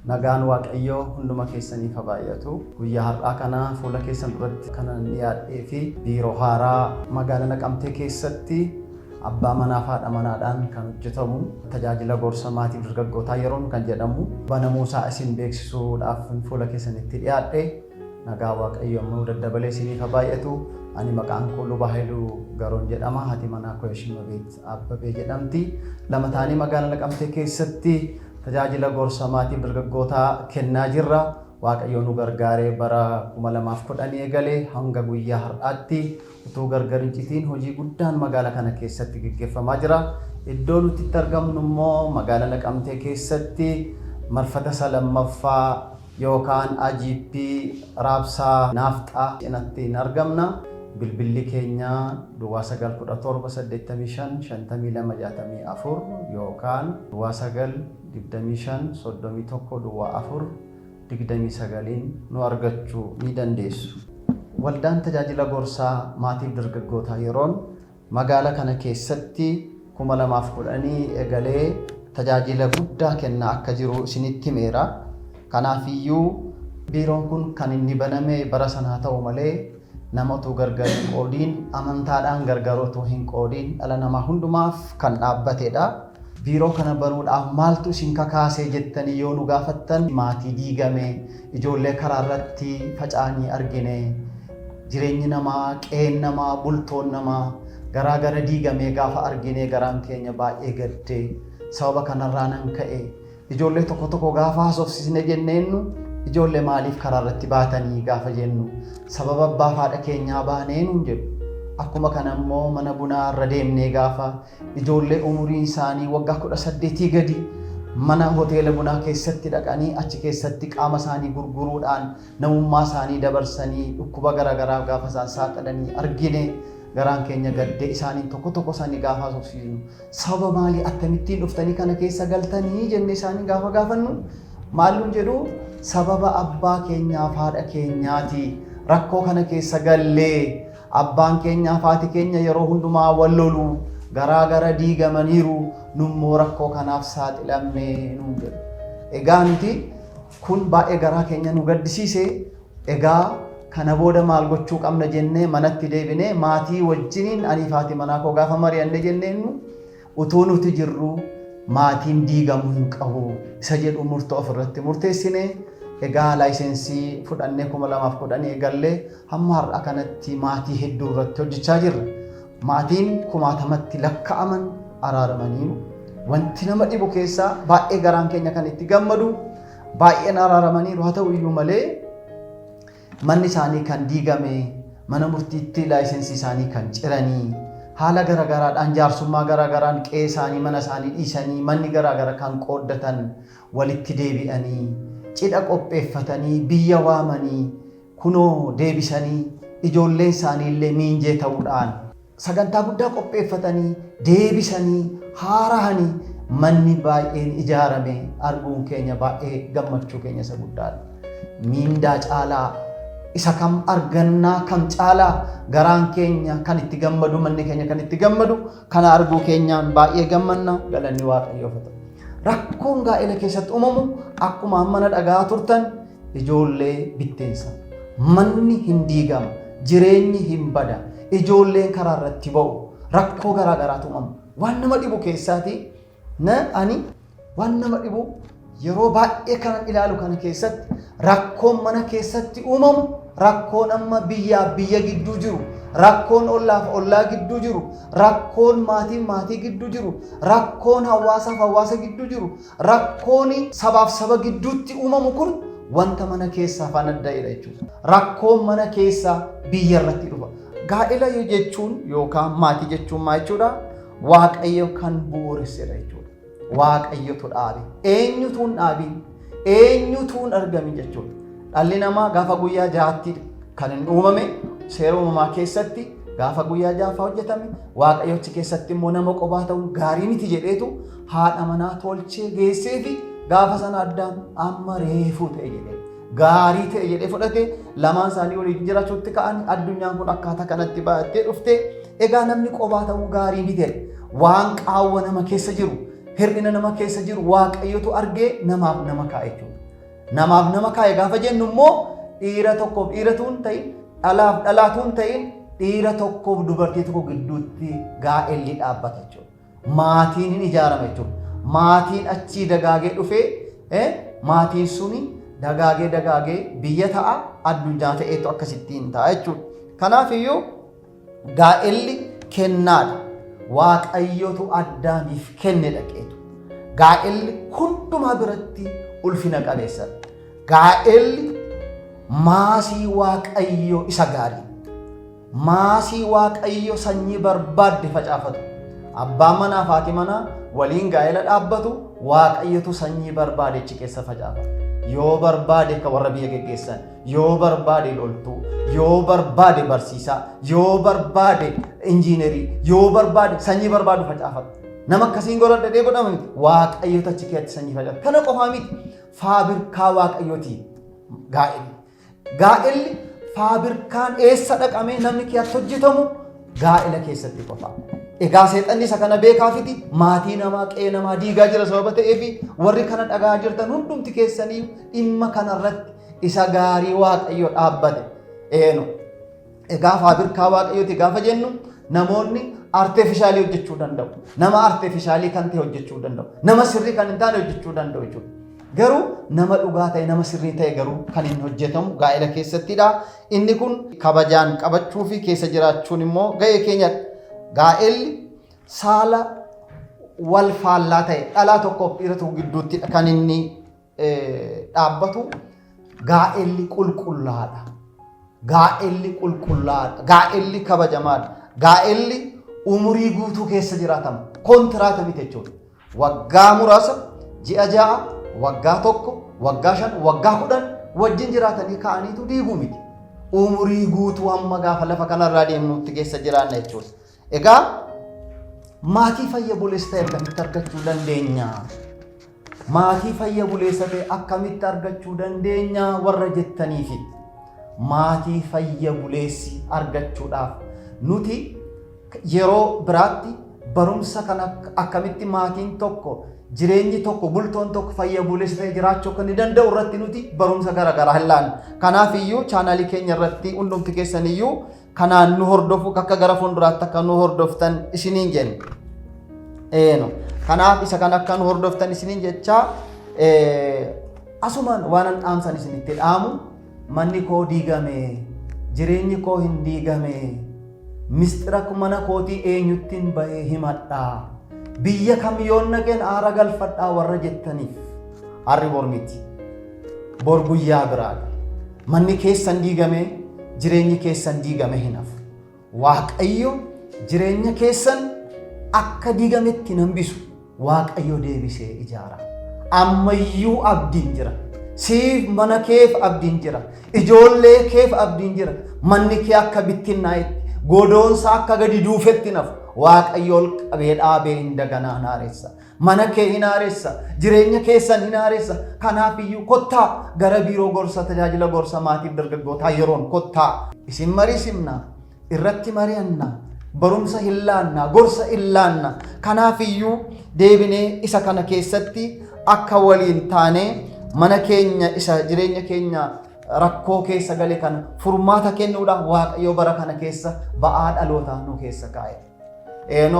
Nagaan Waaqayyoo hunduma keessanii kabaayatu. Guyyaa har'aa kana fuula keessan duratti kanan dhiyaadhee fi biiroo haaraa magaalaa Naqamtee keessatti abbaa manaa fi haadha manaadhaan kan hojjetamu tajaajila gorsa maatii dargaggootaa yeroon kan jedhamu banamuusaa isin beeksisuudhaaf fuula keessanitti dhiyaadhe. Nagaa Waaqayyoo immoo daddabalee isinii kabaayatu. Ani maqaan koo Lubaa Haayiluu Garoon jedhama. Haati manaa koo Yashimabeet Abbabee jedhamti. Lama ta'anii magaalaa Naqamtee keessatti tajaajila gorsa maatii dargaggootaa kennaa jirra. Waaqayyo nu gargaaree bara 2010 eegalee hanga guyyaa har'aatti utuu gargar hin citiin hojii guddaan magaalaa kana keessatti gaggeeffamaa jira. Iddoo nuti itti argamnu immoo magaalaa Naqamtee keessatti marfata lammaffaa yookaan AGP Raabsaa Naafxaa cinatti argamna. Bilbilli keenya Duwwaa 917855264 yookaan Duwwaa 92531 nu argachuu ni dandeessu. Waldaan tajaajila gorsaa maatiif dargaggootaa yeroon magaalaa kana keessatti 2010 eegalee tajaajila guddaa kennaa akka jiru isinitti himeera. Kanaafiyyuu biiroon kun kan inni baname bara sanaa ta'u malee namatu gargar hin qoodiin amantaadhaan gargarootu hin qoodiin dhala namaa hundumaaf kan dhaabbatedha. Biiroo kana banuudhaaf maaltu isin kakaasee jettanii yoo nu gaafattan maatii diigame, ijoollee karaa irratti faca'anii argine, jireenyi namaa, qe'een namaa, bultoon namaa garaa diigamee gaafa argine garaan keenya baay'ee gadde. Sababa kanarraa nan ka'e ijoollee tokko gaafa haasofsisne jenneennu ijoollee maaliif karaa irratti baatanii gaafa jennu sababa abbaa fi haadha keenyaa baanee nuun jedhu. Akkuma kana immoo mana bunaa irra deemnee gaafa ijoollee umuriin isaanii waggaa 18 gadi mana hoteela bunaa keessatti dhaqanii achi keessatti qaama isaanii gurguruudhaan namummaa isaanii dabarsanii dhukkuba garaagaraa gaafa isaan saaxilanii argine garaan keenya gaddee isaanii tokko isaanii gaafa haasofsiisnu sababa maalii akkamittiin dhuftanii kana keessa galtanii jennee isaanii gaafa gaafannu maal nuun jedhu sababa abbaa keenyaaf haadha keenyaati rakkoo kana keessa gallee abbaan keenyaaf haati keenya yeroo hundumaa wal lolu garaa diigamaniiru nummoo rakkoo kanaaf saaxilamne nuun jedhu. Egaa nuti kun baay'ee garaa keenya nu gaddisiise. Egaa kana booda maal gochuu qabna jennee manatti deebinee maatii wajjiniin aniif haati manaa koo gaafa mari'anne jenneennu utuu nuti jirru maatiin diigamuu hin qabu isa jedhu murtoo ofirratti murteessine. Egaa laayisensii fudhannee 2010 eegallee hamma har'a kanatti maatii hedduu irratti hojjechaa jirra. Maatiin 1000tti lakkaa'aman araaramaniiru. Wanti nama dhibu keessaa baay'ee garaan keenya kan itti gammadu baay'een araaramaniiru. Haa ta'u iyyuu malee manni isaanii kan diigame, mana murtiitti laayisensii isaanii kan ciranii, haala garaagaraadhaan jaarsummaa garaagaraan qe'ee isaanii mana isaanii dhiisanii manni garaagara kan qooddatan walitti deebi'anii cidha qopheeffatanii biyya waamanii kunoo deebisanii ijoolleen isaanii illee miinjee ta'uudhaan sagantaa guddaa qopheeffatanii deebisanii haarahanii manni baay'een ijaarame arguun keenya baay'ee gammachuu keenya isa guddaadha. Miindaa caalaa isa kam argannaa kam caalaa garaan keenya kan itti gammadu manni keenya kan itti gammadu kana arguu keenyaan baay'ee gammanna. Galanni Waaqayyoof haa ta'u. Rakkoon gaa'ela keessatti uumamu akkuma mana dhagaa turtan ijoollee bittinsa. Manni hin diigama, jireenyi hin bada, ijoolleen karaa irratti ba'u, rakkoo garaagaraatu uumamu. Waan nama dhibu keessaati ani waan nama dhibu yeroo baay'ee kanan ilaalu kana keessatti rakkoon mana keessatti uumamu rakkoon amma biyyaaf biyya gidduu jiru, rakkoon ollaaf ollaa gidduu jiru, rakkoon maatii gidduu jiru, rakkoon hawaasaaf hawaasa gidduu jiru, rakkoon sabaaf saba gidduutti uumamu kun wanta mana keessaa faana adda'edha jechuudha. Rakkoon mana keessaa biyya irratti dhufa. Gaa'ela jechuun yookaan maatii jechuun maal jechuudha? Waaqayyo kan bu'uuressedha jechuudha. Waaqayyotu dhaabe. Eenyutu hin dhaabin? Eenyutu hin argamin jechuudha. Dhalli namaa gaafa guyyaa jahaatti kan hin uumame seera uumamaa keessatti gaafa guyyaa jahaffaa hojjetame Waaqayyochi keessatti immoo nama qophaa ta'uun gaarii miti jedheetu haadha manaa tolchee geessee fi gaafa sana addaan amma reefuu ta'e jedhee gaarii ta'e jedhee fudhate lamaan isaanii waliin jiraachuutti ka'an addunyaan kun akkaataa kanatti baay'attee dhufte. Egaa namni qophaa ta'uu gaarii miti waan qaawwa nama keessa jiru hir'ina nama keessa jiru Waaqayyotu argee namaaf nama kaa'e jechuudha. Namaaf nama kaa'e gaafa jennu immoo dhiira tokkoof dhiiratuun ta'in dhalaaf dhalaatuun ta'in dhiira tokkoof dubartii tokko gidduutti gaa'elli dhaabbata jechuudha. Maatiin hin ijaarame jechuudha. Maatiin achii dagaagee dhufee maatiin suni dagaagee biyya ta'a addunyaa ta'eetu akkasittiin ta'a jechuudha. Kanaaf iyyuu gaa'elli kennaadha. Waaqayyotu Addaamiif kenne dhaqeetu. Gaa'elli hundumaa biratti ulfina qabeessadha. Gaa'elli maasii Waaqayyoo isa gaarii. Maasii Waaqayyoo sanyii barbaadde facaafatu. Abbaan manaa fi haati manaa waliin gaa'ela dhaabbatu Waaqayyotu sanyii barbaade achi keessa facaafata. Yoo barbaade akka warra biyya geggeessan, yoo barbaade loltuu, yoo barbaade barsiisaa, yoo barbaade injiinerii, yoo barbaade sanyii barbaadu facaafata. Nama akkasiin godhadha dhee godhama miti. Waaqayyotu achi keessatti sanyii facaafata. Kana qofaa miti. Faabirkaa Waaqayyooti gaa'elli. Gaa'elli faabirkaan eessa dhaqamee namni keessatti hojjetamu gaa'ela keessatti qofa. Egaa seexanni isa kana beekaafiti maatii namaa qe'ee namaa diigaa jira sababa ta'eefi warri kana dhagaa jirtan hundumti keessanii dhimma kanarratti isa gaarii Waaqayyo dhaabbate. Egaa faabirkaa Waaqayyooti gaafa jennu namoonni arteefishaalii hojjechuu danda'u. Nama arteefishaalii kan ta'e hojjechuu danda'u. Nama sirrii kan hin taane hojjechuu danda'u jechuudha. Garuu nama dhugaa ta'e nama sirrii ta'e garuu kan hin hojjetamu gaa'ela keessattidha. Inni kun kabajaan qabachuu fi keessa jiraachuun immoo ga'ee keenyadha. Gaa'elli saala wal faallaa ta'e dhalaa tokkoof dhiira tokko gidduutti kan inni dhaabbatu. Gaa'elli qulqullaadha. Gaa'elli qulqullaadha. Gaa'elli kabajamaadha. Gaa'elli umurii guutuu keessa jiraatama. Kontiraata miti jechuudha. Waggaa muraasa, ji'a ja'a, waggaa tokko, waggaa 5, waggaa 10 wajjin jiraatanii ka'aniitu diiguu miti. Umurii guutuu hamma gaafa lafa kanarraa deemnutti keessa jiraanna jechuudha. Egaa maatii fayya buleessa ta'e akkamitti argachuu dandeenya? Maatii fayya buleessa ta'e akkamitti argachuu dandeenya warra jettaniifi maatii fayya buleessi argachuudhaaf nuti yeroo biraatti barumsa kana akkamitti maatiin tokko jireenyi tokko bultoon tokko fayya buleessa ta'e jiraachuu kan danda'u irratti nuti barumsa garaagaraa ilaalna. Kanaaf iyyuu chaanaalii keenya irratti hundumti keessan iyyuu kanaan nu hordofu akka gara fuulduraatti akka nu hordoftan isiniin jenna. Kanaaf isa kan akka nu hordoftan isiniin jecha asumaan waan dhaamsan isinitti dhaamu manni koo diigame, jireenyi koo hin diigame, mistira mana kootii eenyuttiin bahee himadhaa, biyya kam yoon naqeen aara galfadhaa warra jettaniif harri bor miti. Bor guyyaa biraadha. Manni keessan diigame, jireenyi keessan diigame hin hafu. Waaqayyo jireenya keessan akka diigametti hin hambisu. Waaqayyo deebisee ijaara. Ammayyuu abdiin jira. Siif mana keef abdiin jira. Ijoollee keef abdiin jira. Manni kee akka bittinnaa'etti, godoonsa akka gadi duufetti nafu. Waaqayyo ol qabee dhaabee hin daganaa hin haaressa. Mana kee hin haaressa. Jireenya keessan hin haaressa. Kanaaf iyyuu kottaa gara biiroo gorsa tajaajila gorsa maatiif dargaggootaa yeroon kottaa. Isin mariisimna. Irratti mari'anna. Barumsa hin laanna. Gorsa hin laanna. Kanaaf iyyuu deebinee isa kana keessatti akka waliin taanee mana keenya isa jireenya keenya rakkoo keessa gale kana furmaata kennuudhaan Waaqayyo bara kana keessa ba'aa dhalootaa nu keessa kaa'e.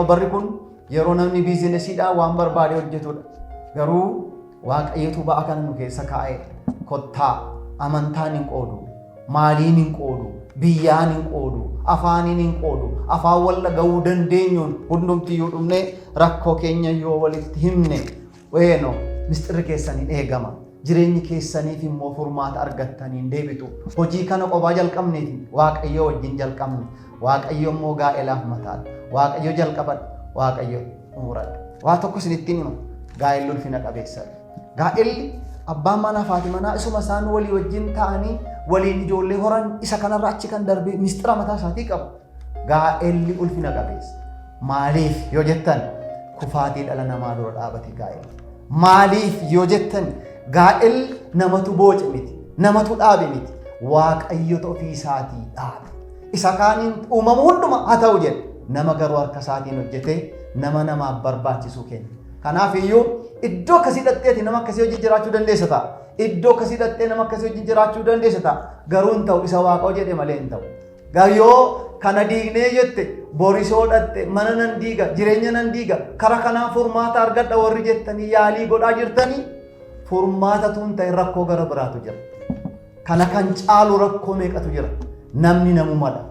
Barri kun yeroo namni biizinesiidhaan waan barbaade hojjetudha. Garuu Waaqayyotu ba'aa kana nu keessa kaa'e. Kottaa amantaan hin qoodu, maaliin hin qoodu, biyyaan hin qoodu, afaaniin hin qoodu, afaan wal dhaga'uu dandeenyuun hundumtiyyuu dhumnee rakkoo keenya yoo walitti himne mistirri keessan hin eegama. Jireenyi keessaniif immoo furmaata argattaniin deebitu. Hojii kana qophaa jalqabneeti Waaqayyo wajjin jalqabne. Waaqayyo immoo gaa'elaaf mataadha. Waaqayyo jalqabadha. Waaqayyo umuradha. Waa tokko isinitti hima. Gaa'elli ulfina qabeessadha. Gaa'elli abbaan manaa fi haati manaa isuma isaan walii wajjin ta'anii waliin ijoollee horan isa kanarraa achi kan darbee mistira mataa isaatii qabu. Gaa'elli ulfina qabeessa. Maaliif yoo jettan kufaatii dhala namaa dura dhaabate gaa'elli. Maaliif yoo jettan gaa'elli namatu booce miti, namatu dhaabe miti. Waaqayyotu ofii isaatii dhaabe. Isa kaaniin uumamu hunduma haa ta'u jedhe. Nama garuu harka isaatiin hojjetee nama namaaf barbaachisu kenna. Kanaaf iyyuu iddoo kasii dhattee nama akkasii hojii jiraachuu dandeessa ta'a. Iddoo kasii dhattee nama akkasii hojii jiraachuu dandeessa ta'a. Garuu hin ta'u isa Waaqoo jedhe malee hin ta'u. Gayyoo kana diignee jette borisoo dhatte mana nan diiga jireenya nan diiga kara kanaan furmaata argadha warri jettanii yaalii godhaa jirtanii furmaata tun ta'e rakkoo gara biraatu jira. Kana kan caalu rakkoo meeqatu jira. Namni namumadha.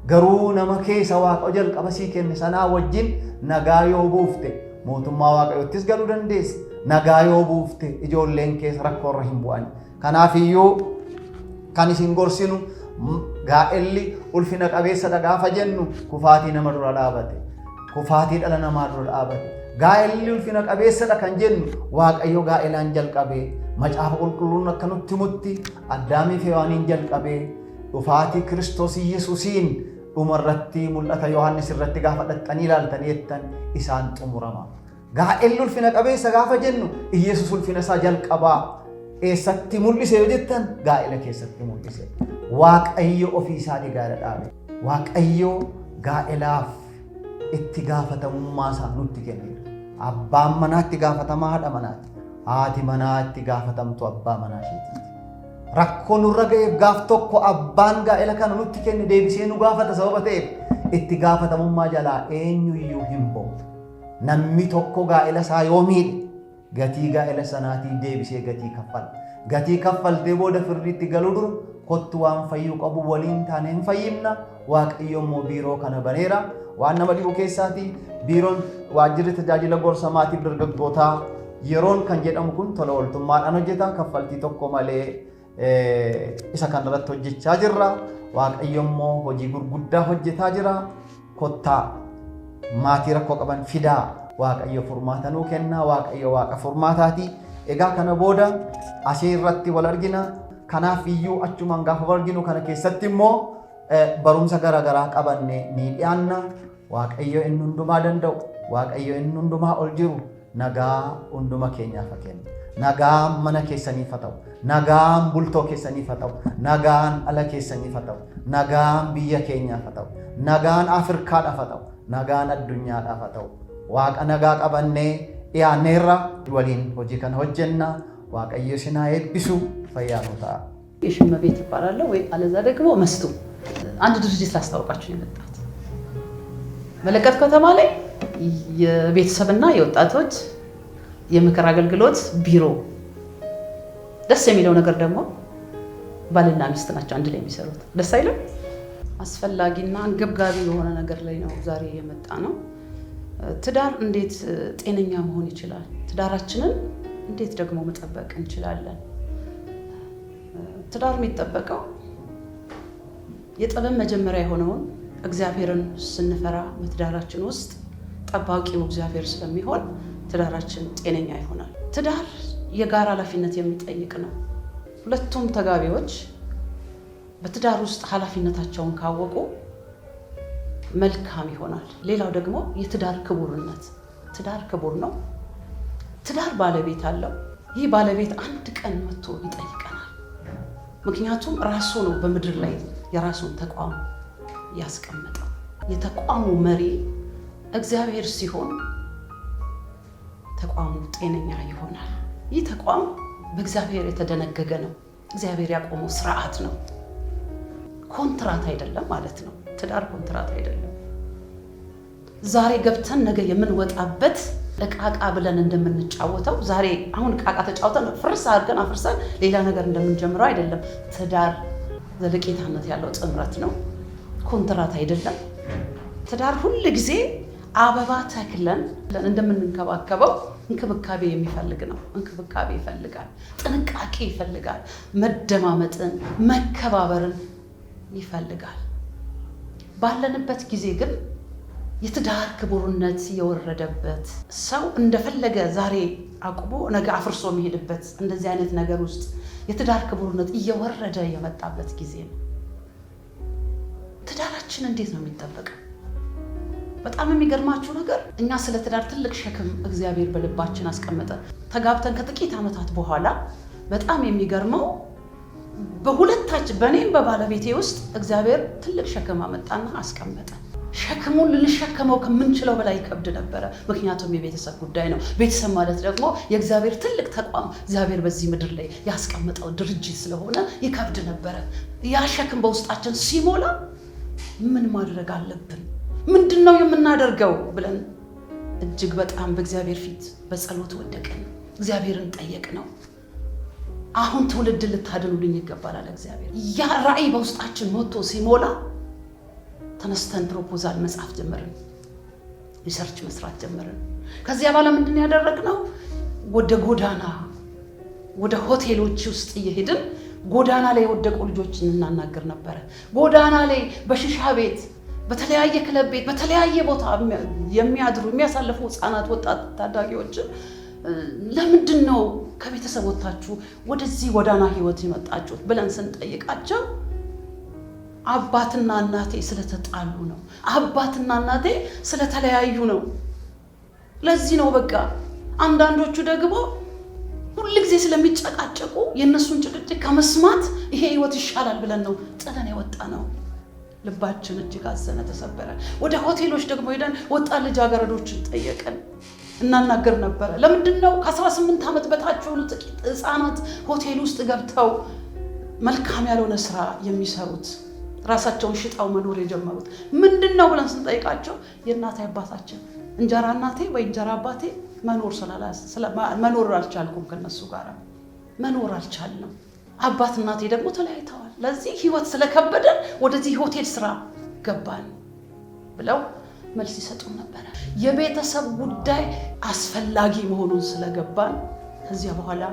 Garuu nama keessa Waaqa jalqaba sii kenne sanaa wajjin nagaa yoo buufte mootummaa Waaqayyoottis galuu dandeessa. Nagaa yoo buufte ijoolleen keessa rakkoo irra hin bu'an. Kanaafiyyuu kan isin gorsinu gaa'elli ulfina qabeessadha gaafa jennu kufaatii nama dura dhaabate. Kufaatii dhala namaa dura dhaabate. Gaa'elli ulfina qabeessadha kan jennu Waaqayyo gaa'elaan jalqabee macaafa qulqulluun akka nutti himutti Addaamii fi Hewaaniin jalqabee dhufaatii Kiristoos Yesuusiin dhumarratti mul'ata Yohaannis irratti gaafa dhaqqanii ilaaltanii jettan isaan xumurama. Gaa'elli ulfina qabeessa gaafa jennu Yesuus ulfina isaa jalqabaa eessatti mul'ise yoo jettan gaa'ela keessatti mul'ise. Waaqayyo ofii isaatii gaa'ela dhaabe. Waaqayyo gaa'elaaf itti gaafatamummaa isaa nutti kenneera. Abbaan manaa itti gaafatamaa haadha manaati. Haati manaa itti gaafatamtu abbaa manaa isheetiiti. Rakkoo nurra ga'eef gaaf tokko abbaan gaa'ela kana nutti kenne deebisee nu gaafata sababa ta'eef itti gaafatamummaa jalaa eenyuyyuu hin ba'u. Namni tokko gaa'ela isaa yoo miidhe gatii gaa'ela sanaatii deebisee gatii kaffala. Gatii kaffaltee booda firriitti galuu dura kottu waan fayyuu qabu waliin taane hin fayyimna. Waaqayyo immoo biiroo kana baneera. Waan nama dhibu keessaatii biiroon waajjirri tajaajila gorsa maatiif dargaggootaa yeroon kan jedhamu kun tola ooltummaadhaan hojjeta. Kaffaltii tokko malee isa kanarratti hojjechaa jirra. Waaqayyo immoo hojii gurguddaa hojjetaa jira. Kottaa maatii rakkoo qaban fidaa. Waaqayyo furmaata nuu kenna. Waaqayyo Waaqa furmaataati. Egaa kana booda asii irratti wal argina. Kanaaf iyyuu achumaan gaafa wal arginu kana keessatti immoo barumsa garaagaraa qabanne ni dhiyaanna. Waaqayyo inni hundumaa danda'u. Waaqayyo inni hundumaa ol jiru nagaa hunduma keenyaaf kenna. Nagaan mana keessaniif haa ta'u. Nagaan bultoo keessaniif haa ta'u. Nagaan ala keessaniif haa ta'u. Nagaan biyya keenyaaf haa ta'u. Nagaan Afrikaadhaaf haa ta'u. Nagaan addunyaadhaaf haa ta'u. Waaqa nagaa qabannee dhiyaanneerra waliin hojii kana hojjenna. Waaqayyo isin haa eebbisu. ፈያኑ ታ የሽመቤት ይባላል ወይ አለዛ ደግሞ መስቱ አንድ ድርጅት ላስታውቃችሁ የመጣሁት መለከት ከተማ ላይ የቤተሰብና የወጣቶች የምክር አገልግሎት ቢሮ ደስ የሚለው ነገር ደግሞ ባልና ሚስት ናቸው አንድ ላይ የሚሰሩት ደስ አይልም አስፈላጊና አንገብጋቢ የሆነ ነገር ላይ ነው ዛሬ የመጣ ነው ትዳር እንዴት ጤነኛ መሆን ይችላል ትዳራችንን እንዴት ደግሞ መጠበቅ እንችላለን ትዳር የሚጠበቀው የጥበብ መጀመሪያ የሆነውን እግዚአብሔርን ስንፈራ በትዳራችን ውስጥ ጠባቂው እግዚአብሔር ስለሚሆን ትዳራችን ጤነኛ ይሆናል። ትዳር የጋራ ኃላፊነት የሚጠይቅ ነው። ሁለቱም ተጋቢዎች በትዳር ውስጥ ኃላፊነታቸውን ካወቁ መልካም ይሆናል። ሌላው ደግሞ የትዳር ክቡርነት ትዳር ክቡር ነው። ትዳር ባለቤት አለው። ይህ ባለቤት አንድ ቀን መጥቶ ይጠይቀናል። ምክንያቱም ራሱ ነው በምድር ላይ የራሱን ተቋም ያስቀመጠው የተቋሙ መሪ እግዚአብሔር ሲሆን ተቋሙ ጤነኛ ይሆናል ይህ ተቋም በእግዚአብሔር የተደነገገ ነው እግዚአብሔር ያቆመው ስርዓት ነው ኮንትራት አይደለም ማለት ነው ትዳር ኮንትራት አይደለም ዛሬ ገብተን ነገ የምንወጣበት እቃቃ ብለን እንደምንጫወተው ዛሬ አሁን እቃቃ ተጫውተን ፍርስ አድርገን አፍርሰን ሌላ ነገር እንደምንጀምረው አይደለም ትዳር ዘለቄታነት ያለው ጥምረት ነው ኮንትራት አይደለም ትዳር ሁሉ ጊዜ አበባ ተክለን እንደምንንከባከበው እንክብካቤ የሚፈልግ ነው እንክብካቤ ይፈልጋል ጥንቃቄ ይፈልጋል መደማመጥን መከባበርን ይፈልጋል ባለንበት ጊዜ ግን የትዳር ክቡርነት የወረደበት ሰው እንደፈለገ ዛሬ አቁሞ ነገ አፍርሶ የሚሄድበት እንደዚህ አይነት ነገር ውስጥ የትዳር ክቡርነት እየወረደ የመጣበት ጊዜ ነው ትዳራችን እንዴት ነው የሚጠበቀው በጣም የሚገርማችሁ ነገር እኛ ስለ ትዳር ትልቅ ሸክም እግዚአብሔር በልባችን አስቀመጠ ተጋብተን ከጥቂት ዓመታት በኋላ በጣም የሚገርመው በሁለታችን በእኔም በባለቤቴ ውስጥ እግዚአብሔር ትልቅ ሸክም አመጣና አስቀመጠ ሸክሙን ልንሸከመው ከምንችለው በላይ ይከብድ ነበረ። ምክንያቱም የቤተሰብ ጉዳይ ነው። ቤተሰብ ማለት ደግሞ የእግዚአብሔር ትልቅ ተቋም፣ እግዚአብሔር በዚህ ምድር ላይ ያስቀመጠው ድርጅት ስለሆነ ይከብድ ነበረ። ያ ሸክም በውስጣችን ሲሞላ ምን ማድረግ አለብን? ምንድነው የምናደርገው ብለን እጅግ በጣም በእግዚአብሔር ፊት በጸሎት ወደቅን። እግዚአብሔርን ጠየቅ ነው። አሁን ትውልድ ልታድኑልኝ ይገባል አለ እግዚአብሔር። ያ ራእይ በውስጣችን ሞቶ ሲሞላ ተነስተን ፕሮፖዛል መጻፍ ጀመርን፣ ሪሰርች መስራት ጀመርን። ከዚያ በኋላ ምንድን ያደረግነው ወደ ጎዳና ወደ ሆቴሎች ውስጥ እየሄድን ጎዳና ላይ የወደቁ ልጆችን እናናገር ነበረ። ጎዳና ላይ በሽሻ ቤት፣ በተለያየ ክለብ ቤት፣ በተለያየ ቦታ የሚያድሩ የሚያሳልፉ ህፃናት፣ ወጣት ታዳጊዎችን ለምንድን ነው ከቤተሰብ ወጣችሁ ወደዚህ ጎዳና ህይወት የመጣችሁት ብለን ስንጠይቃቸው አባትና እናቴ ስለተጣሉ ነው፣ አባትና እናቴ ስለተለያዩ ነው። ለዚህ ነው በቃ። አንዳንዶቹ ደግሞ ሁልጊዜ ስለሚጨቃጨቁ የእነሱን ጭቅጭቅ ከመስማት ይሄ ህይወት ይሻላል ብለን ነው ጥለን የወጣ ነው። ልባችን እጅግ አዘነ፣ ተሰበረ። ወደ ሆቴሎች ደግሞ ሄደን ወጣት ልጃገረዶችን ጠየቅን፣ እናናገር ነበረ። ለምንድን ነው ከ18 ዓመት በታች የሆኑ ጥቂት ህፃናት ሆቴል ውስጥ ገብተው መልካም ያልሆነ ስራ የሚሰሩት፣ ራሳቸውን ሽጣው መኖር የጀመሩት? ምንድን ነው ብለን ስንጠይቃቸው የእናቴ አባታችን እንጀራ እናቴ ወይ እንጀራ አባቴ መኖር አልቻልኩም፣ ከነሱ ጋር መኖር አልቻልንም፣ አባት እናቴ ደግሞ ተለያይተዋል፣ ለዚህ ህይወት ስለከበደን ወደዚህ ሆቴል ስራ ገባን ብለው መልስ ይሰጡን ነበረ። የቤተሰብ ጉዳይ አስፈላጊ መሆኑን ስለገባን ከዚያ በኋላ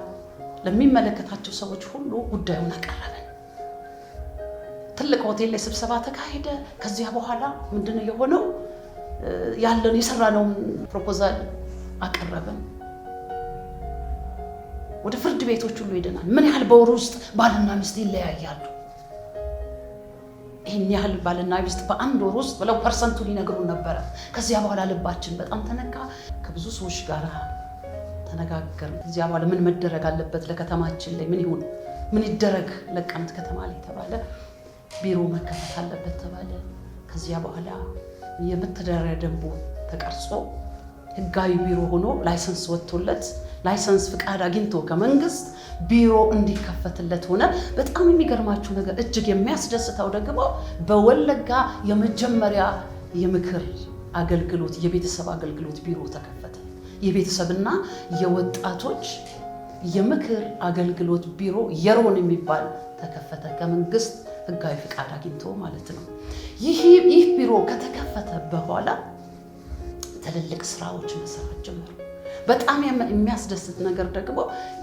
ለሚመለከታቸው ሰዎች ሁሉ ጉዳዩን አቀረብን። ትልቅ ሆቴል ላይ ስብሰባ ተካሄደ። ከዚያ በኋላ ምንድነው የሆነው? ያለን የሰራነውን ፕሮፖዛል አቀረብን። ወደ ፍርድ ቤቶች ሁሉ ሄደናል። ምን ያህል በወር ውስጥ ባልና ሚስት ይለያያሉ? ይህን ያህል ባልና ሚስት በአንድ ወር ውስጥ ብለው ፐርሰንቱን ይነግሩን ነበረ። ከዚያ በኋላ ልባችን በጣም ተነካ። ከብዙ ሰዎች ጋር ተነጋገርን። ከዚያ በኋላ ምን መደረግ አለበት፣ ለከተማችን ላይ ምን ይሁን፣ ምን ይደረግ፣ ለቀምት ከተማ ላይ ተባለ። ቢሮ መከፈት አለበት ተባለ። ከዚያ በኋላ የመተዳደሪያ ደንቡ ተቀርጾ ህጋዊ ቢሮ ሆኖ ላይሰንስ ወጥቶለት ላይሰንስ ፍቃድ አግኝቶ ከመንግስት ቢሮ እንዲከፈትለት ሆነ። በጣም የሚገርማችሁ ነገር እጅግ የሚያስደስተው ደግሞ በወለጋ የመጀመሪያ የምክር አገልግሎት የቤተሰብ አገልግሎት ቢሮ ተከፈተ። የቤተሰብና የወጣቶች የምክር አገልግሎት ቢሮ የሮን የሚባል ተከፈተ፣ ከመንግስት ህጋዊ ፍቃድ አግኝቶ ማለት ነው። ይህ ቢሮ ከተከፈተ በኋላ ትልልቅ ስራዎች መስራት ጀመሩ። በጣም የሚያስደስት ነገር ደግሞ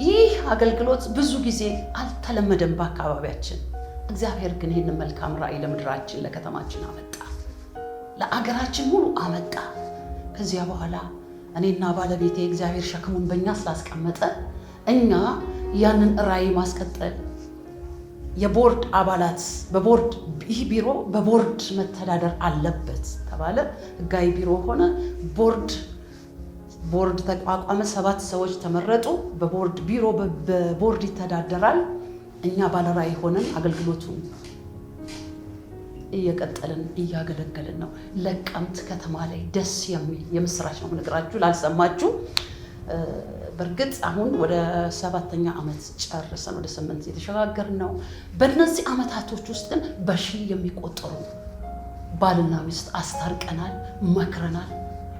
ይህ አገልግሎት ብዙ ጊዜ አልተለመደም በአካባቢያችን። እግዚአብሔር ግን ይህንን መልካም ራእይ ለምድራችን ለከተማችን አመጣ፣ ለአገራችን ሙሉ አመጣ። ከዚያ በኋላ እኔና ባለቤቴ እግዚአብሔር ሸክሙን በእኛ ስላስቀመጠ እኛ ያንን ራእይ ማስቀጠል የቦርድ አባላት በቦርድ ይህ ቢሮ በቦርድ መተዳደር አለበት ተባለ። ህጋዊ ቢሮ ሆነ። ቦርድ ተቋቋመ። 7 ሰዎች ተመረጡ። በቦርድ ቢሮ በቦርድ ይተዳደራል። እኛ ባለራዕይ ሆነን አገልግሎቱን እየቀጠልን እያገለገልን ነው። ለቀምት ከተማ ላይ ደስ የሚል የምስራች ነው የምነግራችሁ ላልሰማችሁ። በእርግጥ አሁን ወደ 7ኛ ዓመት ጨርሰን ወደ 8 የተሸጋገርን ነው። በእነዚህ ዓመታቶች ውስጥ ግን በሺህ የሚቆጠሩ ባልና ሚስት አስታርቀናል፣ መክረናል፣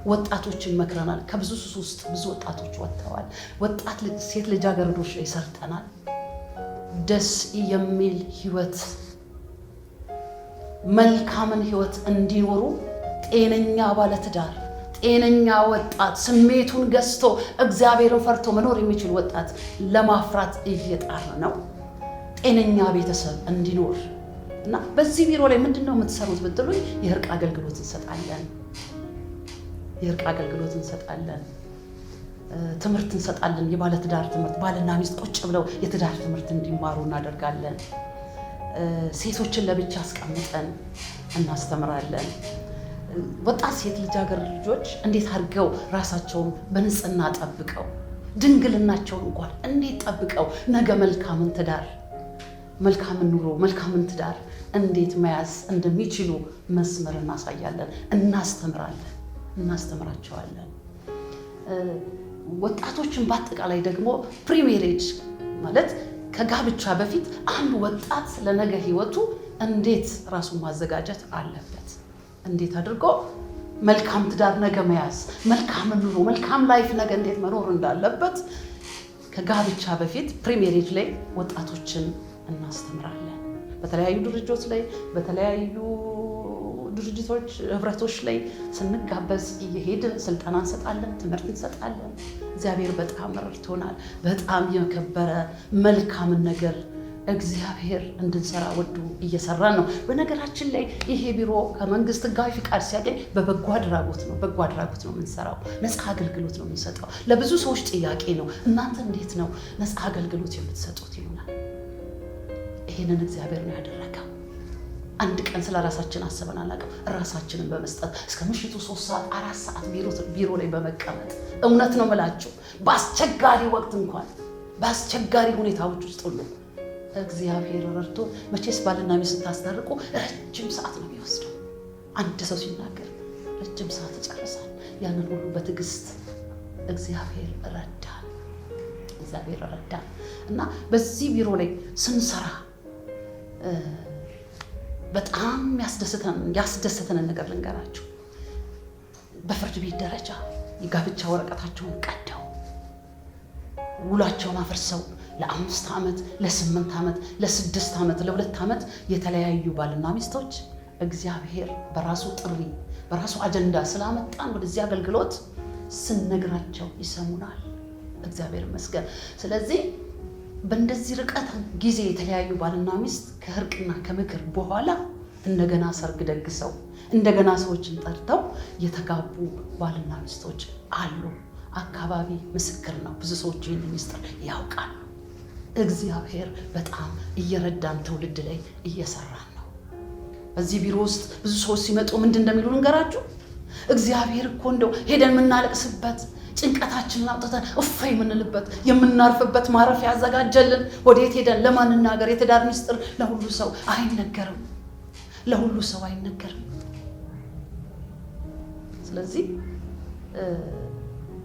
ወጣቶችን መክረናል። ከብዙ ሱስ ውስጥ ብዙ ወጣቶች ወጥተዋል። ወጣት ሴት ልጃገረዶች ላይ ሰርተናል። ደስ የሚል ህይወት፣ መልካምን ህይወት እንዲኖሩ ጤነኛ ባለትዳር፣ ጤነኛ ወጣት፣ ስሜቱን ገዝቶ እግዚአብሔርን ፈርቶ መኖር የሚችል ወጣት ለማፍራት እየጣር ነው። ጤነኛ ቤተሰብ እንዲኖር እና በዚህ ቢሮ ላይ ምንድነው የምትሰሩት ብትሉኝ፣ የእርቅ አገልግሎት እንሰጣለን። የእርቅ አገልግሎት እንሰጣለን። ትምህርት እንሰጣለን። የባለትዳር ትምህርት፣ ባልና ሚስት ቁጭ ብለው የትዳር ትምህርት እንዲማሩ እናደርጋለን። ሴቶችን ለብቻ አስቀምጠን እናስተምራለን። ወጣት ሴት ልጃገረድ ልጆች እንዴት አድርገው ራሳቸውን በንጽህና ጠብቀው ድንግልናቸውን እንኳን እንዴት ጠብቀው ነገ መልካምን ትዳር መልካምን ኑሮ መልካምን ትዳር እንዴት መያዝ እንደሚችሉ መስመር እናሳያለን፣ እናስተምራቸዋለን። ወጣቶችን በአጠቃላይ ደግሞ ፕሪሜሬጅ ማለት ከጋብቻ በፊት አንድ ወጣት ለነገ ህይወቱ እንዴት ራሱን ማዘጋጀት አለበት፣ እንዴት አድርጎ መልካም ትዳር ነገ መያዝ፣ መልካም ኑሮ መልካም ላይፍ ነገ እንዴት መኖር እንዳለበት ከጋብቻ በፊት ፕሪሜሬጅ ላይ ወጣቶችን እናስተምራለን። በተለያዩ ድርጅቶች ላይ በተለያዩ ድርጅቶች ህብረቶች ላይ ስንጋበዝ እየሄድን ስልጠና እንሰጣለን፣ ትምህርት እንሰጣለን። እግዚአብሔር በጣም ረድቶናል። በጣም የከበረ መልካምን ነገር እግዚአብሔር እንድንሰራ ወዱ እየሰራን ነው። በነገራችን ላይ ይሄ ቢሮ ከመንግስት ህጋዊ ፍቃድ ሲያገኝ በበጎ አድራጎት ነው የምንሰራው። ነፃ አገልግሎት ነው የምንሰጠው። ለብዙ ሰዎች ጥያቄ ነው፣ እናንተ እንዴት ነው ነፃ አገልግሎት የምትሰጡት ይሉናል። ይሄንን እግዚአብሔር ነው ያደረገው። አንድ ቀን ስለ ራሳችን አስበን አናውቅም። ራሳችንን በመስጠት እስከ ምሽቱ 3 ሰዓት 4 ሰዓት ቢሮ ላይ በመቀመጥ እውነት ነው የምላችሁ፣ በአስቸጋሪ ወቅት እንኳን በአስቸጋሪ ሁኔታዎች ውስጥ ሁሉ እግዚአብሔር ረድቶ መቼስ ባልና ሚስት ስታስታርቁ ረጅም ሰዓት ነው የሚወስደው። አንድ ሰው ሲናገር ረጅም ሰዓት ይጨርሳል። ያንን ሁሉ በትዕግስት እግዚአብሔር ረዳን እና በዚህ ቢሮ ላይ ስንሰራ በጣም ያስደሰተንን ነገር ልንገራችሁ። በፍርድ ቤት ደረጃ የጋብቻ ወረቀታቸውን ቀደው ውላቸውን አፍርሰው ለ5 ዓመት ለ8 ዓመት ለ6 ዓመት ለ2 ዓመት የተለያዩ ባልና ሚስቶች እግዚአብሔር በራሱ ጥሪ በራሱ አጀንዳ ስላመጣን ወደዚህ አገልግሎት ስንነግራቸው ይሰሙናል። እግዚአብሔር ይመስገን። ስለዚህ በእንደዚህ ርቀት ጊዜ የተለያዩ ባልና ሚስት ከእርቅና ከምክር በኋላ እንደገና ሰርግ ደግሰው እንደገና ሰዎችን ጠርተው የተጋቡ ባልና ሚስቶች አሉ። አካባቢ ምስክር ነው። ብዙ ሰዎች ይህን ሚስጥር ያውቃሉ። እግዚአብሔር በጣም እየረዳን ትውልድ ላይ እየሰራን ነው። በዚህ ቢሮ ውስጥ ብዙ ሰዎች ሲመጡ ምንድን እንደሚሉ ልንገራችሁ። እግዚአብሔር እኮ እንደው ሄደን የምናለቅስበት ጭንቀታችንን አውጥተን እፎይ የምንልበት የምናርፍበት ማረፊያ ያዘጋጀልን። ወዴት ሄደን ለማንናገር? የትዳር ሚስጥር ለሁሉ ሰው አይነገርም። ስለዚህ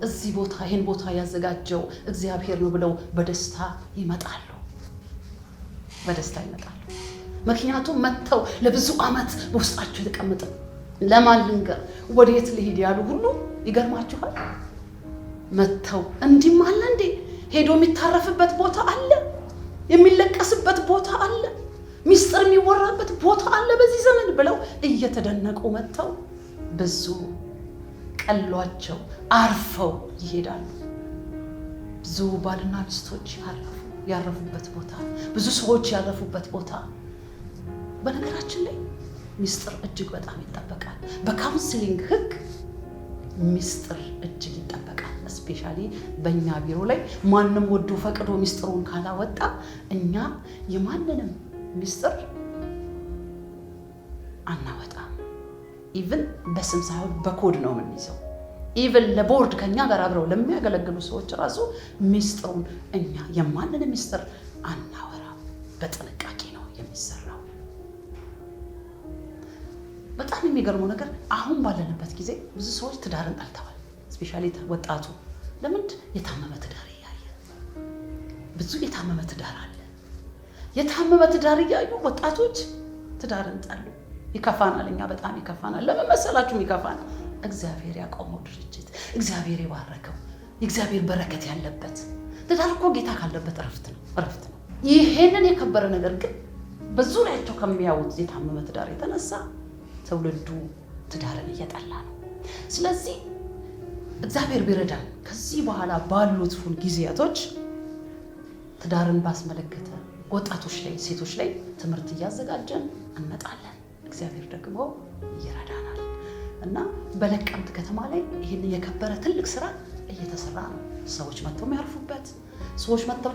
እዚህ ቦታ ይሄን ቦታ ያዘጋጀው እግዚአብሔር ነው ብለው በደስታ ይመጣሉ። ምክንያቱም መጥተው ለብዙ ዓመት በውስጣቸው የተቀመጠ ለማን ልንገር ወዴት ልሄድ ያሉ ሁሉ ይገርማችኋል። መጥተው እንዲህም አለ እንዴ፣ ሄዶ የሚታረፍበት ቦታ አለ፣ የሚለቀስበት ቦታ አለ፣ ሚስጥር የሚወራበት ቦታ አለ በዚህ ዘመን ብለው እየተደነቁ መጥተው ብዙ ቀሏቸው አርፈው ይሄዳሉ። ብዙ ባልና ሚስቶች ያረፉበት ቦታ፣ ብዙ ሰዎች ያረፉበት ቦታ። በነገራችን ላይ ሚስጥር እጅግ በጣም ይጠበቃል። በካውንስሊንግ ህግ ሚስጥር እጅግ ይጠበቃል። ስፔሻሊ በእኛ ቢሮ ላይ ማንም ወዶ ፈቅዶ ሚስጥሩን ካላወጣ እኛ የማንንም ሚስጥር አናወጣም። ኢቭን በስም ሳይሆን በኮድ ነው የምንይዘው። ኢቭን ለቦርድ ከኛ ጋር አብረው ለሚያገለግሉ ሰዎች ራሱ ሚስጥሩን እኛ የማንንም ሚስጥር አናወራም። በጥንቃቄ ነው የሚሰራው። በጣም የሚገርመው ነገር አሁን ባለንበት ጊዜ ብዙ ሰዎች ትዳርን ጠልተዋል። ስፔሻሊ ወጣቱ ለምንድ የታመመ ትዳር እያየ ብዙ የታመመ ትዳር አለ። የታመመ ትዳር እያዩ ወጣቶች ትዳርን ጠሉ። ይከፋናል። እኛ በጣም ይከፋናል። ለምን መሰላችሁ ይከፋናል? እግዚአብሔር ያቆመው ድርጅት፣ እግዚአብሔር የባረከው፣ የእግዚአብሔር በረከት ያለበት ትዳር እኮ ጌታ ካለበት እረፍት ነው። ይሄንን የከበረ ነገር ግን በዙሪያቸው ከሚያዩት የታመመ ትዳር የተነሳ ትውልዱ ትዳርን እየጠላ ነው። ስለዚህ እግዚአብሔር ቢረዳን ከዚህ በኋላ ባሉት ጊዜያቶች ትዳርን ባስመለከተ ወጣቶች ላይ ሴቶች ላይ ትምህርት እያዘጋጀን እንመጣለን። እግዚአብሔር ደግሞ ይረዳናል እና በለቀምት ከተማ ላይ ይህን የከበረ ትልቅ ስራ እየተሰራ ነው። ሰዎች መጥተው የሚያርፉበት፣ ሰዎች መጥተው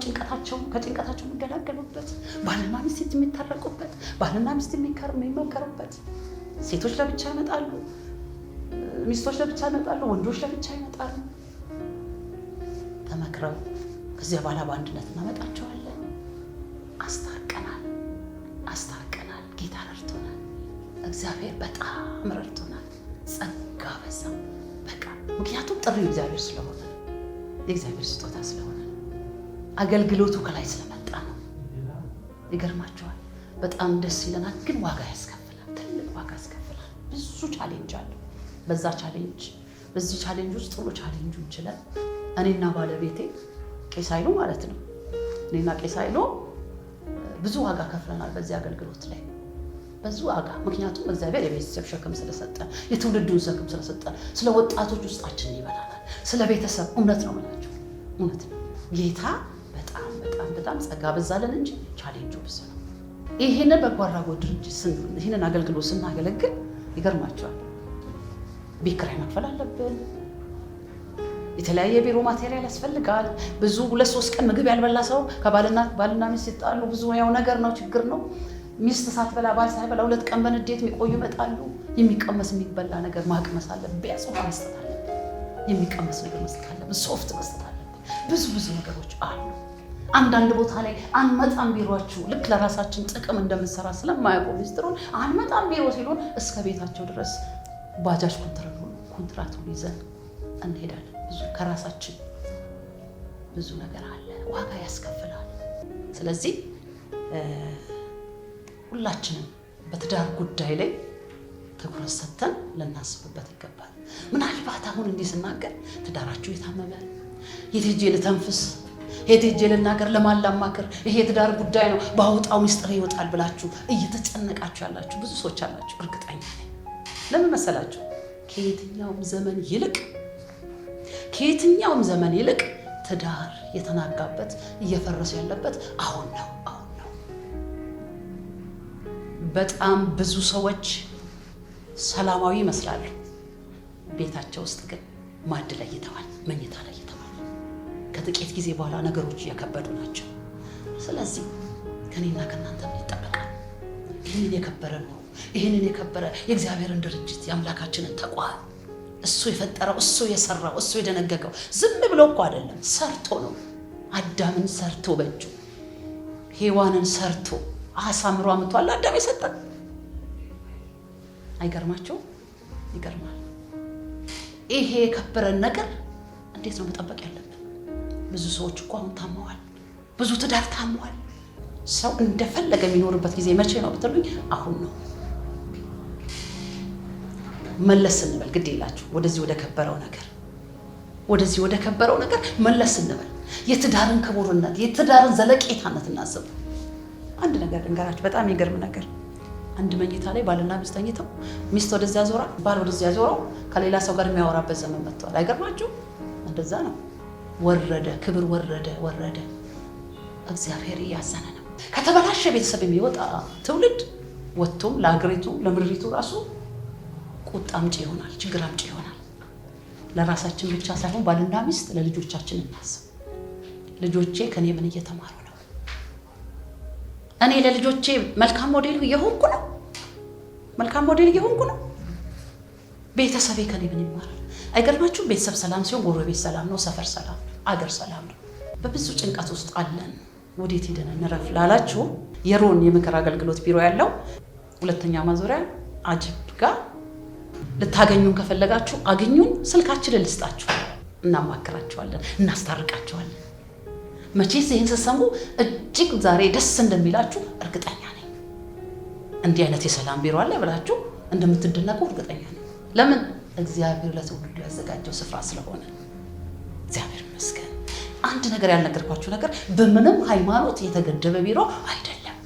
ከጭንቀታቸው የሚገላገሉበት፣ ባልና ሚስት የሚታረቁበት፣ ባልና ሚስት የሚመከሩበት። ሴቶች ለብቻ ይመጣሉ፣ ሚስቶች ለብቻ ይመጣሉ፣ ወንዶች ለብቻ ይመጣሉ። ተመክረው ከዚያ በኋላ በአንድነት እናመጣቸዋለን። አስታርቀናል። አስታርቀናል። ጌታ ረድቶናል። እግዚአብሔር በጣም ረድቶናል። ጸጋ በዛ በቃ ምክንያቱም ጥሪው እግዚአብሔር ስለሆነ የእግዚአብሔር ስጦታ ስለሆነ አገልግሎቱ ከላይ ስለመጣ ነው። ይገርማችኋል። በጣም ደስ ይለናል፣ ግን ዋጋ ያስከፍላል። ትልቅ ዋጋ ያስከፍላል። ብዙ ቻሌንጅ አለ። በዚህ ቻሌንጅ ውስጥ ሁሉ ቻሌንጁን ችለን እኔና ባለቤቴ ቄስ ኃይሉ ማለት ነው እኔና ቄስ ኃይሉ ብዙ ዋጋ ከፍለናል በዚህ አገልግሎት ላይ ብዙ ዋጋ። ምክንያቱም እግዚአብሔር የቤተሰብ ሸክም ስለሰጠን፣ የትውልዱን ሸክም ስለሰጠን፣ ስለ ወጣቶች ውስጣችንን ይበላናል፣ ስለ ቤተሰብ እውነት ነው የምላችሁ እውነት ነው። ጌታ በጣም በጣም በጣም ጸጋ በዛለን እንጂ ቻሌንጁ ብዙ ነው። ይህንን በጎ አድራጎት ድርጅት ይህንን አገልግሎት ስናገለግል ይገርማቸዋል። ቤት ኪራይ መክፈል አለብን። የተለያየ ቢሮ ማቴሪያል ያስፈልጋል። ብዙ 2-3 ቀን ምግብ ያልበላ ሰው ከባልና ሚስት ሲጣሉ ብዙ ያው ነገር ነው፣ ችግር ነው። ሚስት ሳትበላ ባል ሳይበላ 2 ቀን በንዴት የሚቆዩ ይመጣሉ። የሚቀመስ የሚበላ ነገር ማቅመስ አለብን። ቢያንስ ውሃ መስጠት አለብን። የሚቀመስ ነገር መስጠት አለብን። ሶፍት መስጠት አለብን። ብዙ ነገሮች አሉ። አንዳንድ ቦታ ላይ አንመጣም ቢሮአችሁ ልክ ለራሳችን ጥቅም እንደምንሰራ ስለማያውቁ ሚኒስትሩን አንመጣም ቢሮ ሲሉን እስከ ቤታቸው ድረስ ባጃጅ ኮንትራክቱን ይዘን እንሄዳለን። ብዙ ከራሳችን ብዙ ነገር አለ፣ ዋጋ ያስከፍላል። ስለዚህ ሁላችንም በትዳር ጉዳይ ላይ ትኩረት ሰጥተን ልናስብበት ይገባል። ምናልባት አሁን እንዲህ ስናገር ትዳራችሁ የታመመ የት ሄጄ ልተንፍስ፣ የት ሄጄ ልናገር፣ ለማን ላማክር፣ ይሄ የትዳር ጉዳይ ነው ባወጣው ሚስጥር ይወጣል ብላችሁ እየተጨነቃችሁ ያላችሁ ብዙ ሰዎች አላችሁ። እርግጠኛ ነኝ። ለምን መሰላችሁ? ከየትኛውም ዘመን ይልቅ ትዳር የተናጋበት እየፈረሰ ያለበት አሁን ነው። በጣም ብዙ ሰዎች ሰላማዊ ይመስላሉ፣ ቤታቸው ውስጥ ግን ማዕድ ለይተዋል፣ መኝታ ለይተዋል። ከጥቂት ጊዜ በኋላ ነገሮች እየከበዱ ናቸው። ስለዚህ ከኔና ከእናንተ ምን ይጠበቃል? ይህንን የከበረ ነው፣ ይህንን የከበረ የእግዚአብሔርን ድርጅት የአምላካችንን ተቋም እሱ የፈጠረው እሱ የሰራው እሱ የደነገገው ዝም ብሎ እኮ አይደለም፣ ሰርቶ ነው። አዳምን ሰርቶ በእጁ ሔዋንን ሰርቶ አሳምሮ አምጥቷል አዳም የሰጠን። አይገርማችሁ? ይገርማል። ይሄ የከበረን ነገር እንዴት ነው መጠበቅ ያለብን? ብዙ ሰዎች እኮ አሁን ታመዋል፣ ብዙ ትዳር ታመዋል። ሰው እንደፈለገ የሚኖርበት ጊዜ መቼ ነው ብትሉኝ አሁን ነው። መለስ እንበል፣ ግድ የላችሁ ወደዚህ ወደ ከበረው ነገር መለስ እንበል። የትዳርን ክቡርነት የትዳርን ዘለቄታነት እናስብ። አንድ ነገር ልንገራችሁ፣ በጣም የሚገርም ነገር። አንድ መኝታ ላይ ባልና ሚስት ተኝተው ሚስት ወደዚያ ዞራ ባል ወደዚያ ዞረው ከሌላ ሰው ጋር የሚያወራበት ዘመን መጥቷል። አይገርማችሁ? እንደዛ ነው። ወረደ፣ ክብር ወረደ። እግዚአብሔር እያዘነ ነው። ከተበላሸ ቤተሰብ የሚወጣ ትውልድ ወጥቶም ለአገሪቱ ለምድሪቱ ራሱ ቁጣ አምጪ ይሆናል፣ ችግር አምጪ ይሆናል። ለራሳችን ብቻ ሳይሆን ባልና ሚስት ለልጆቻችን እናስብ። ልጆቼ ከኔ ምን እየተማሩ ነው? እኔ ለልጆቼ መልካም ሞዴል እየሆንኩ ነው? ቤተሰቤ ከኔ ምን ይማራል? አይገርማችሁም? ቤተሰብ ሰላም ሲሆን ጎረቤት ሰላም ነው፣ ሰፈር ሰላም ነው፣ አገር ሰላም ነው። በብዙ ጭንቀት ውስጥ አለን። ወዴት ሄደን እንረፍ ላላችሁ የሮን የምክር አገልግሎት ቢሮ ያለው 2ኛ ማዞሪያ አጅብ ጋር ልታገኙን ከፈለጋችሁ አግኙን። ስልካችንን ልስጣችሁ፣ እናማክራችኋለን፣ እናስታርቃችኋለን። መቼስ ይህን ስትሰሙ እጅግ ዛሬ ደስ እንደሚላችሁ እርግጠኛ ነኝ። እንዲህ አይነት የሰላም ቢሮ አለ ብላችሁ እንደምትደነቁ እርግጠኛ ነኝ። ለምን? እግዚአብሔር ለትውልዱ ያዘጋጀው ስፍራ ስለሆነ እግዚአብሔር ይመስገን። አንድ ነገር ያልነገርኳችሁ ነገር፣ በምንም ሃይማኖት የተገደበ ቢሮ አይደለም።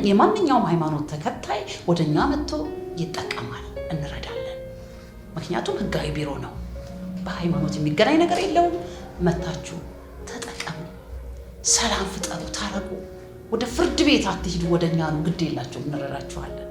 የማንኛውም ሃይማኖት ተከታይ ወደኛ መጥቶ ይጠቀማል፣ እንረዳለን። ምክንያቱም ህጋዊ ቢሮ ነው። በሃይማኖት የሚገናኝ ነገር የለውም። መታችሁ ተጠቀሙ፣ ሰላም ፍጠሩ፣ ታረቁ። ወደ ፍርድ ቤት አትሂዱ፣ ወደኛ ነው። ግድ የላችሁ፣ እንረዳችኋለን።